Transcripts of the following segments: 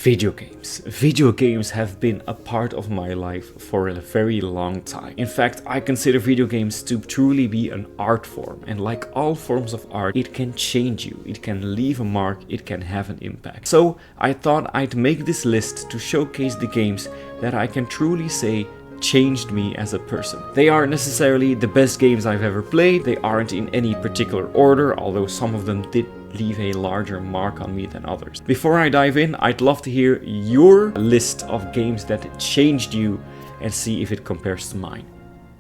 Video games. Video games have been a part of my life for a very long time. In fact, I consider video games to truly be an art form, and like all forms of art, it can change you, it can leave a mark, it can have an impact. So I thought I'd make this list to showcase the games that I can truly say changed me as a person. They aren't necessarily the best games I've ever played, they aren't in any particular order, although some of them did leave a larger mark on me than others. Before I dive in, I'd love to hear your list of games that changed you and see if it compares to mine.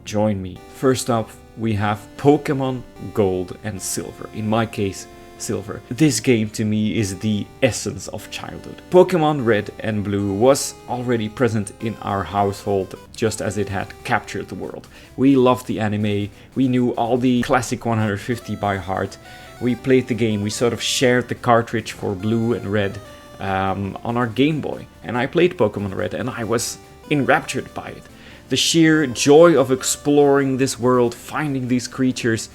Join me. First up, we have Pokémon Gold and Silver. In my case, Silver. This game to me is the essence of childhood. Pokémon Red and Blue was already present in our household just as it had captured the world. We loved the anime, we knew all the classic 150 by heart. We played the game, we sort of shared the cartridge for Blue and Red on our Game Boy. And I played Pokémon Red and I was enraptured by it. The sheer joy of exploring this world, finding these creatures,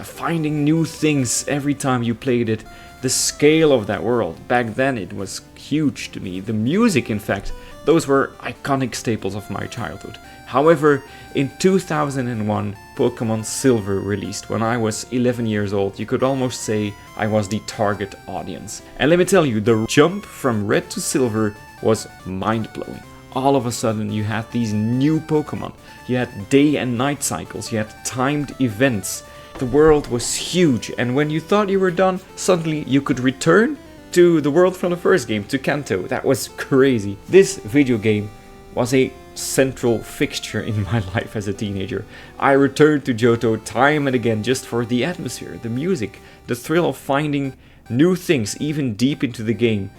finding new things every time you played it. The scale of that world, back then it was huge to me. The music, in fact, those were iconic staples of my childhood. However, in 2001, Pokémon Silver released. When I was 11 years old, you could almost say I was the target audience. And let me tell you, the jump from Red to Silver was mind-blowing. All of a sudden you had these new Pokémon. You had day and night cycles, you had timed events. The world was huge, and when you thought you were done, suddenly you could return to the world from the first game, to Kanto. That was crazy. This video game was a central fixture in my life as a teenager. I returned to Johto time and again just for the atmosphere, the music, the thrill of finding new things even deep into the game.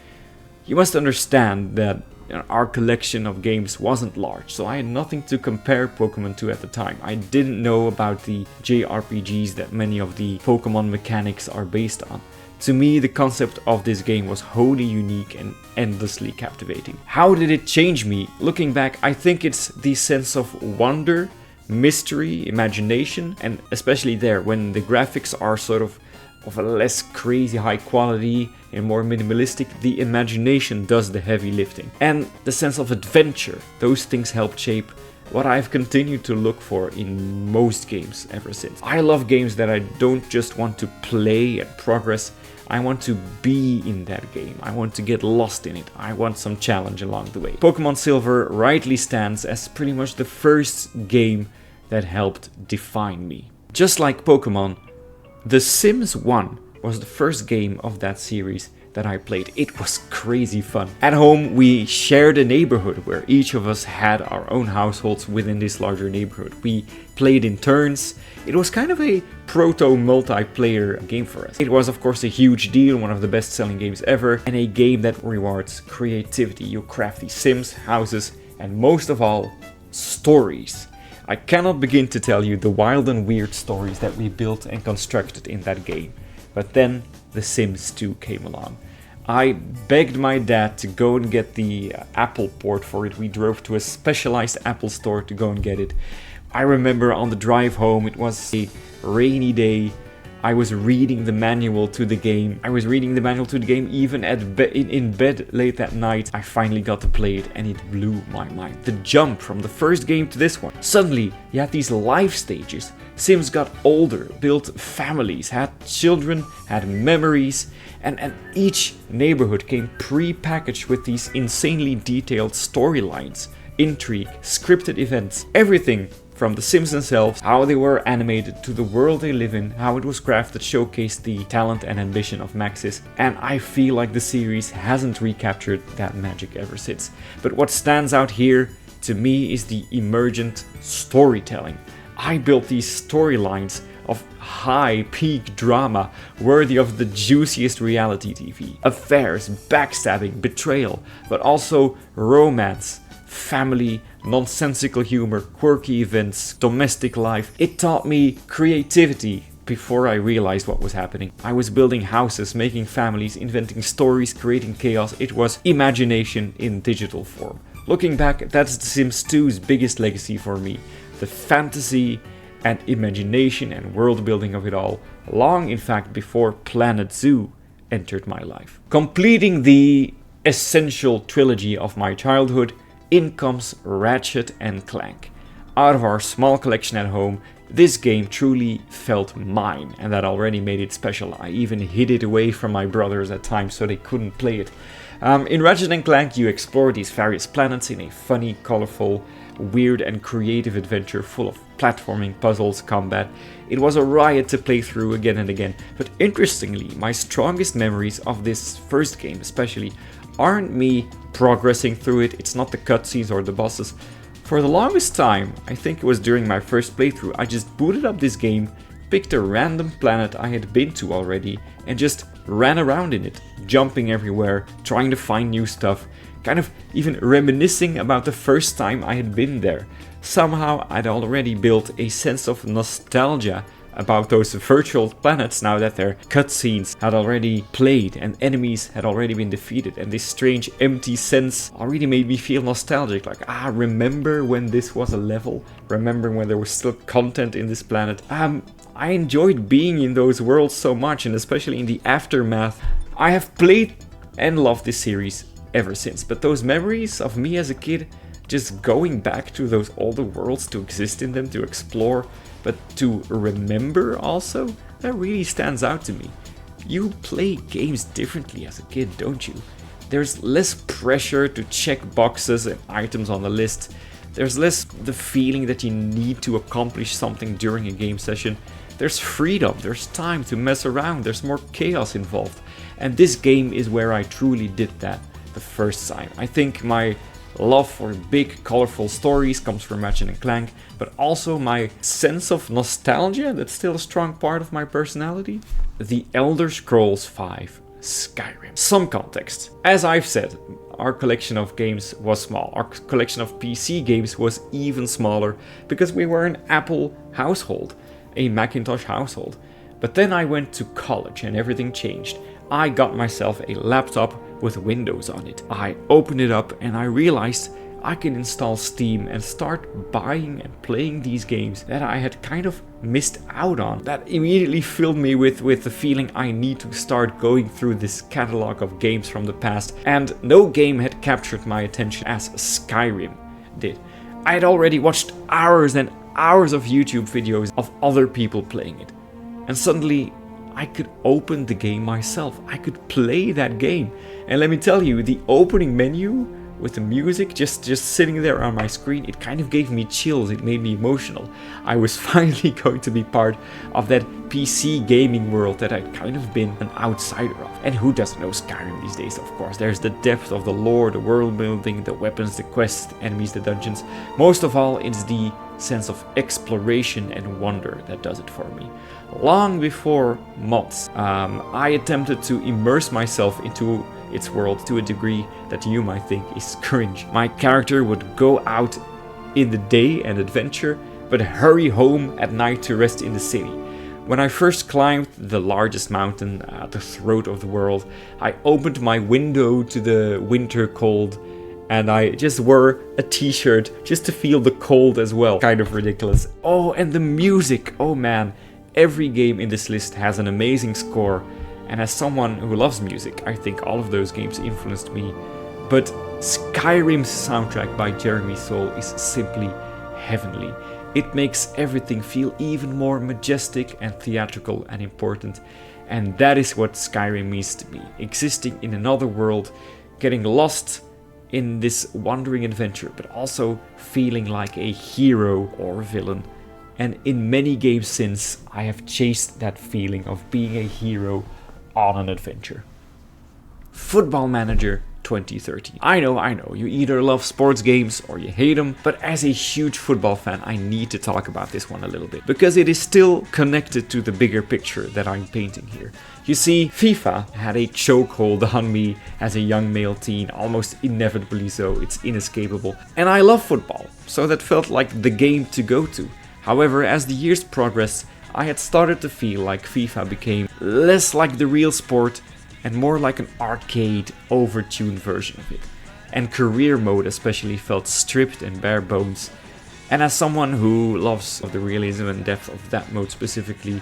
You must understand that our collection of games wasn't large, so I had nothing to compare Pokemon to at the time. I didn't know about the JRPGs that many of the Pokemon mechanics are based on. To me, the concept of this game was wholly unique and endlessly captivating. How did it change me? Looking back, I think it's the sense of wonder, mystery, imagination, and especially there when the graphics are sort of a less crazy high quality and more minimalistic, the imagination does the heavy lifting. And the sense of adventure, those things help shape what I've continued to look for in most games ever since. I love games that I don't just want to play and progress, I want to be in that game. I want to get lost in it. I want some challenge along the way. Pokémon Silver rightly stands as pretty much the first game that helped define me. Just like Pokémon, The Sims 1 was the first game of that series that I played. It was crazy fun. At home, we shared a neighborhood where each of us had our own households within this larger neighborhood. We played in turns. It was kind of a proto-multiplayer game for us. It was of course a huge deal, one of the best-selling games ever, and a game that rewards creativity. You craft these Sims, houses, and most of all, stories. I cannot begin to tell you the wild and weird stories that we built and constructed in that game. But then The Sims 2 came along. I begged my dad to go and get the Apple port for it. We drove to a specialized Apple store to go and get it. I remember on the drive home, it was a rainy day. I was reading the manual to the game. Even in bed late that night. I finally got to play it and it blew my mind. The jump from the first game to this one. Suddenly, you had these life stages. Sims got older, built families, had children, had memories, and each neighborhood came pre-packaged with these insanely detailed storylines, intrigue, scripted events, everything from the Sims themselves, how they were animated, to the world they live in, how it was crafted, showcased the talent and ambition of Maxis, and I feel like the series hasn't recaptured that magic ever since. But what stands out here, to me, is the emergent storytelling. I built these storylines of high peak drama worthy of the juiciest reality TV. Affairs, backstabbing, betrayal, but also romance, family, nonsensical humor, quirky events, domestic life. It taught me creativity before I realized what was happening. I was building houses, making families, inventing stories, creating chaos. It was imagination in digital form. Looking back, that's The Sims 2's biggest legacy for me. The fantasy and imagination and world building of it all, long in fact before Planet Zoo entered my life. Completing the essential trilogy of my childhood, in comes Ratchet and Clank. Out of our small collection at home, this game truly felt mine, and that already made it special. I even hid it away from my brothers at times so they couldn't play it. In Ratchet and Clank, you explore these various planets in a funny, colorful, weird and creative adventure full of platforming, puzzles, combat. It was a riot to play through again and again, but interestingly, my strongest memories of this first game especially aren't me progressing through it. It's not the cutscenes or the bosses. For the longest time, I think it was during my first playthrough, I just booted up this game, picked a random planet I had been to already, and just ran around in it, jumping everywhere, trying to find new stuff, kind of even reminiscing about the first time I had been there. Somehow I'd already built a sense of nostalgia about those virtual planets now that their cutscenes had already played and enemies had already been defeated, and this strange empty sense already made me feel nostalgic, like, remember when this was a level? Remember when there was still content in this planet? I enjoyed being in those worlds so much, and especially in the aftermath. I have played and loved this series ever since, but those memories of me as a kid, just going back to those older worlds, to exist in them, to explore, but to remember also, that really stands out to me. You play games differently as a kid, don't you? There's less pressure to check boxes and items on the list. There's less the feeling that you need to accomplish something during a game session. There's freedom, there's time to mess around, there's more chaos involved. And this game is where I truly did that the first time. I think my love for big, colorful stories comes from Ratchet and Clank, but also my sense of nostalgia, that's still a strong part of my personality. The Elder Scrolls V Skyrim. Some context. As I've said, our collection of games was small. Our collection of PC games was even smaller because we were an Apple household, a Macintosh household. But then I went to college and everything changed. I got myself a laptop with Windows on it. I opened it up and I realized I can install Steam and start buying and playing these games that I had kind of missed out on. That immediately filled me with the feeling I need to start going through this catalog of games from the past, and no game had captured my attention as Skyrim did. I had already watched hours and hours of YouTube videos of other people playing it, and suddenly I could open the game myself. I could play that game. And let me tell you, the opening menu with the music just sitting there on my screen, it kind of gave me chills. It made me emotional. I was finally going to be part of that PC gaming world that I'd kind of been an outsider of. And who doesn't know Skyrim these days, of course? There's the depth of the lore, the world building, the weapons, the quests, the enemies, the dungeons. Most of all, it's the sense of exploration and wonder that does it for me. Long before mods, I attempted to immerse myself into its world to a degree that you might think is cringe. My character would go out in the day and adventure, but hurry home at night to rest in the city. When I first climbed the largest mountain at the throat of the world, I opened my window to the winter cold, and I just wore a t-shirt just to feel the cold as well. Kind of ridiculous. Oh, and the music, oh man. Every game in this list has an amazing score, and as someone who loves music, I think all of those games influenced me. But Skyrim's soundtrack by Jeremy Soule is simply heavenly. It makes everything feel even more majestic and theatrical and important, and that is what Skyrim means to me. Existing in another world, getting lost in this wandering adventure, but also feeling like a hero or villain. And in many games since, I have chased that feeling of being a hero on an adventure. Football Manager 2013. I know, you either love sports games or you hate them, but as a huge football fan, I need to talk about this one a little bit, because it is still connected to the bigger picture that I'm painting here. You see, FIFA had a chokehold on me as a young male teen, almost inevitably so, it's inescapable. And I love football, so that felt like the game to go to. However, as the years progressed, I had started to feel like FIFA became less like the real sport and more like an arcade, overtuned version of it. And career mode especially felt stripped and bare bones. And as someone who loves the realism and depth of that mode specifically,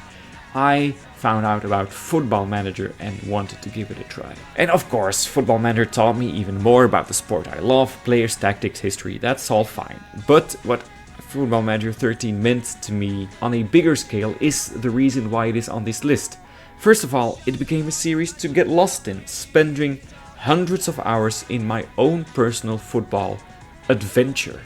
I found out about Football Manager and wanted to give it a try. And of course, Football Manager taught me even more about the sport I love, players, tactics, history, that's all fine. But what Football Manager 13 meant to me on a bigger scale is the reason why it is on this list. First of all, it became a series to get lost in, spending hundreds of hours in my own personal football adventure.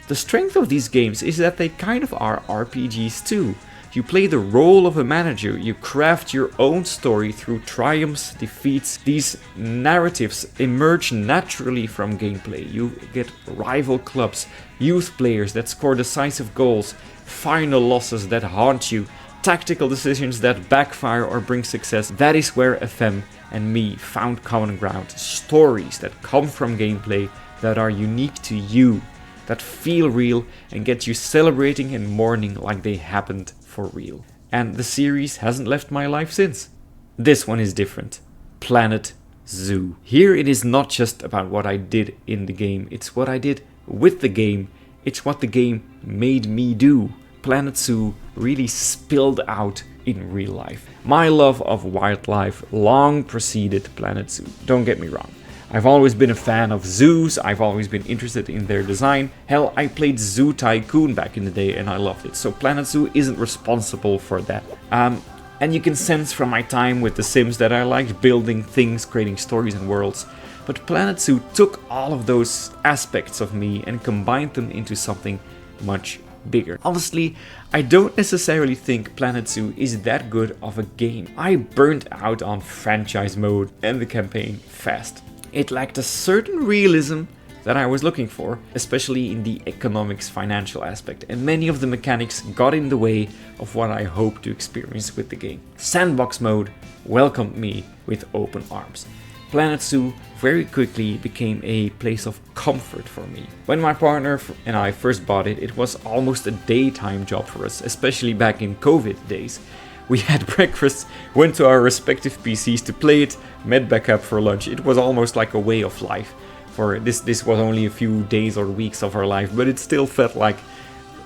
The strength of these games is that they kind of are RPGs too. You play the role of a manager, you craft your own story through triumphs, defeats. These narratives emerge naturally from gameplay. You get rival clubs, youth players that score decisive goals, final losses that haunt you, tactical decisions that backfire or bring success. That is where FM and me found common ground. Stories that come from gameplay that are unique to you, that feel real and get you celebrating and mourning like they happened for real. And the series hasn't left my life since. This one is different. Planet Zoo. Here it is not just about what I did in the game, it's what I did with the game. It's what the game made me do. Planet Zoo really spilled out in real life. My love of wildlife long preceded Planet Zoo. Don't get me wrong. I've always been a fan of zoos, I've always been interested in their design. Hell, I played Zoo Tycoon back in the day and I loved it, so Planet Zoo isn't responsible for that. And you can sense from my time with The Sims that I liked building things, creating stories and worlds. But Planet Zoo took all of those aspects of me and combined them into something much bigger. Honestly, I don't necessarily think Planet Zoo is that good of a game. I burnt out on franchise mode and the campaign fast. It lacked a certain realism that I was looking for, especially in the economics financial aspect, and many of the mechanics got in the way of what I hoped to experience with the game. Sandbox mode welcomed me with open arms. Planet Zoo very quickly became a place of comfort for me. When my partner and I first bought it, it was almost a daytime job for us, especially back in COVID days. We had breakfast, went to our respective PCs to play it, met back up for lunch. It was almost like a way of life. For this was only a few days or weeks of our life, but it still felt like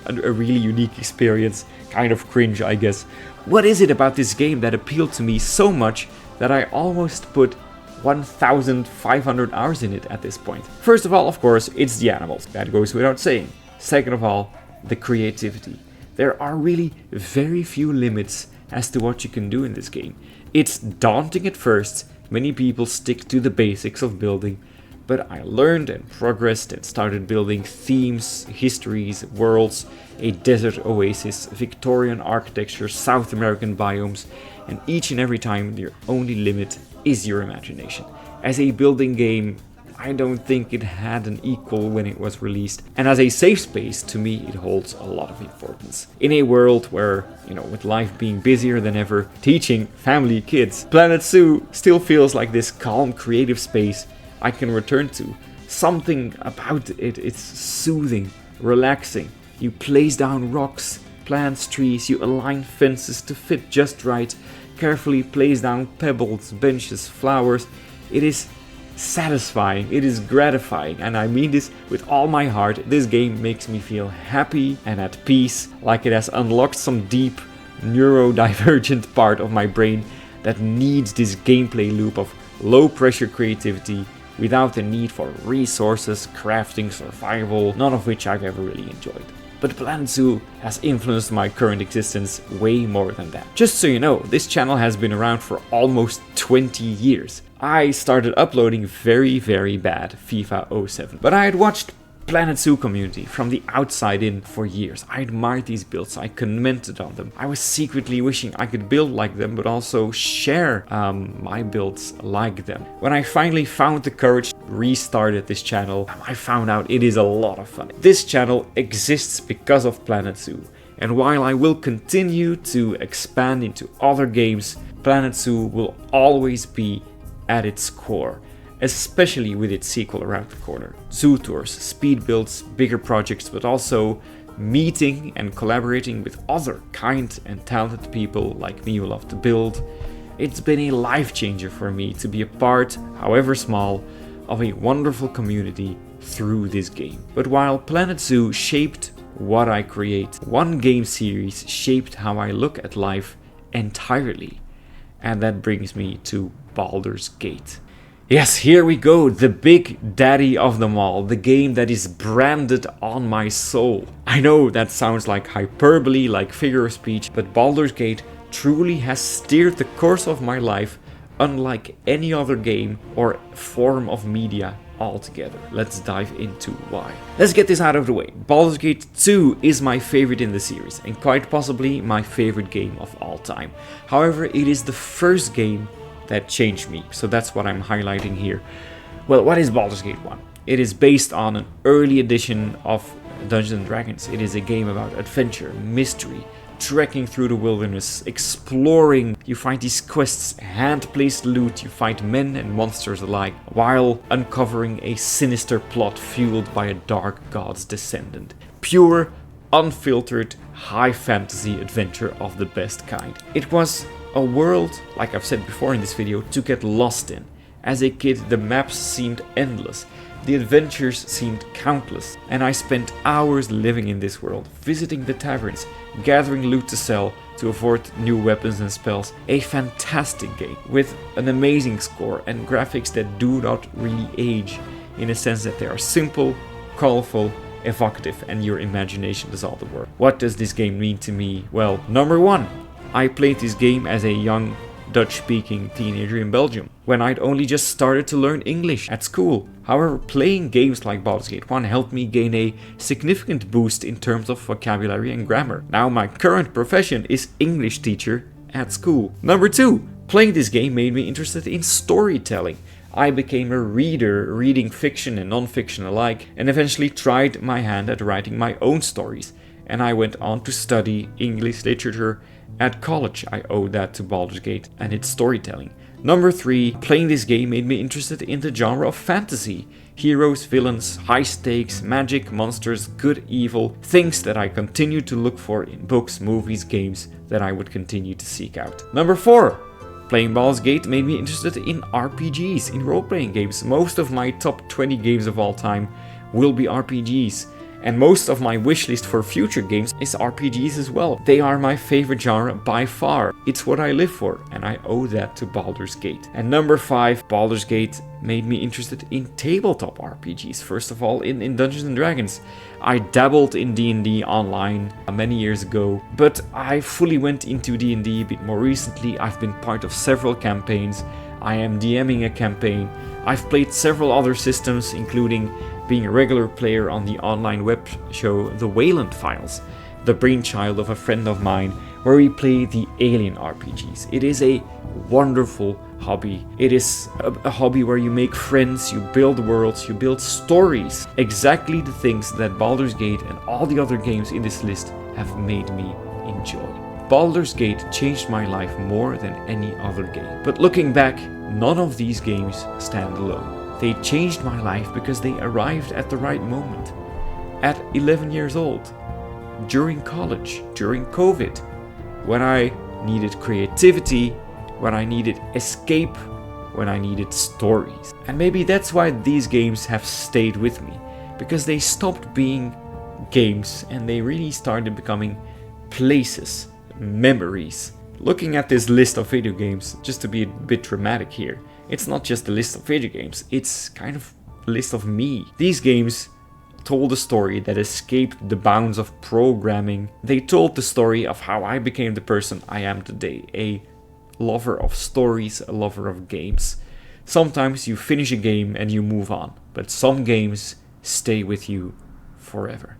a really unique experience. Kind of cringe, I guess. What is it about this game that appealed to me so much that I almost put 1,500 hours in it at this point? First of all, of course, it's the animals. That goes without saying. Second of all, the creativity. There are really very few limits as to what you can do in this game. It's daunting at first, many people stick to the basics of building, but I learned and progressed and started building themes, histories, worlds, a desert oasis, Victorian architecture, South American biomes, and each and every time your only limit is your imagination. As a building game, I don't think it had an equal when it was released, and as a safe space, to me it holds a lot of importance. In a world where, with life being busier than ever, teaching, family, kids, Planet Zoo still feels like this calm, creative space I can return to. Something about it, it's soothing, relaxing. You place down rocks, plants, trees, you align fences to fit just right, carefully place down pebbles, benches, flowers. It is satisfying, it is gratifying, and I mean this with all my heart. This game makes me feel happy and at peace, like it has unlocked some deep neurodivergent part of my brain that needs this gameplay loop of low pressure creativity without the need for resources, crafting, survival, none of which I've ever really enjoyed. But Planet Zoo has influenced my current existence way more than that. Just so you know, this channel has been around for almost 20 years. I started uploading very bad FIFA 07, but I had watched Planet Zoo community from the outside in for years. I admired these builds, I commented on them. I was secretly wishing I could build like them, but also share my builds like them. When I finally found the courage to restarted this channel, I found out it is a lot of fun. This channel exists because of Planet Zoo, and while I will continue to expand into other games, Planet Zoo will always be at its core, especially with its sequel around the corner. Zoo tours, speed builds, bigger projects, but also meeting and collaborating with other kind and talented people like me who love to build. It's been a life changer for me to be a part, however small, of a wonderful community through this game. But while Planet Zoo shaped what I create, one game series shaped how I look at life entirely. And that brings me to Baldur's Gate. Yes, here we go, the big daddy of them all, the game that is branded on my soul. I know that sounds like hyperbole, like figure of speech, but Baldur's Gate truly has steered the course of my life unlike any other game or form of media altogether. Let's dive into why. Let's get this out of the way. Baldur's Gate 2 is my favorite in the series and quite possibly my favorite game of all time. However, it is the first game that changed me, so that's what I'm highlighting here. Well, what is Baldur's Gate 1? It is based on an early edition of Dungeons & Dragons. It is a game about adventure, mystery, trekking through the wilderness, exploring. You find these quests, hand-placed loot, you fight men and monsters alike, while uncovering a sinister plot fueled by a dark god's descendant. Pure, unfiltered, high fantasy adventure of the best kind. It was a world, like I've said before in this video, to get lost in. As a kid, the maps seemed endless, the adventures seemed countless, and I spent hours living in this world, visiting the taverns, gathering loot to sell, to afford new weapons and spells. A fantastic game, with an amazing score and graphics that do not really age, in a sense that they are simple, colorful, evocative, and your imagination does all the work. What does this game mean to me? Well, number one, I played this game as a young Dutch-speaking teenager in Belgium, when I'd only just started to learn English at school. However, playing games like Baldur's Gate 1 helped me gain a significant boost in terms of vocabulary and grammar. Now my current profession is English teacher at school. Number two, playing this game made me interested in storytelling. I became a reader, reading fiction and non-fiction alike, and eventually tried my hand at writing my own stories. And I went on to study English literature at college. I owe that to Baldur's Gate and its storytelling. Number three, playing this game made me interested in the genre of fantasy. Heroes, villains, high stakes, magic, monsters, good, evil, things that I continue to look for in books, movies, games that I would continue to seek out. Number four, playing Baldur's Gate made me interested in RPGs, in role-playing games. Most of my top 20 games of all time will be RPGs. And most of my wishlist for future games is RPGs as well. They are my favorite genre by far. It's what I live for, and I owe that to Baldur's Gate. And number five, Baldur's Gate made me interested in tabletop RPGs. First of all, in Dungeons & Dragons. I dabbled in D&D online many years ago, but I fully went into D&D a bit more recently. I've been part of several campaigns. I am DMing a campaign. I've played several other systems, including being a regular player on the online web show The Wayland Files, the brainchild of a friend of mine, where we play the Alien RPGs. It is a wonderful hobby. It is a hobby where you make friends, you build worlds, you build stories. Exactly the things that Baldur's Gate and all the other games in this list have made me enjoy. Baldur's Gate changed my life more than any other game. But looking back, none of these games stand alone. They changed my life because they arrived at the right moment. At 11 years old, during college, during COVID, when I needed creativity, when I needed escape, when I needed stories. And maybe that's why these games have stayed with me, because they stopped being games and they really started becoming places, memories. Looking at this list of video games, just to be a bit dramatic here, it's not just a list of video games, it's kind of a list of me. These games told a story that escaped the bounds of programming. They told the story of how I became the person I am today, a lover of stories, a lover of games. Sometimes you finish a game and you move on, but some games stay with you forever.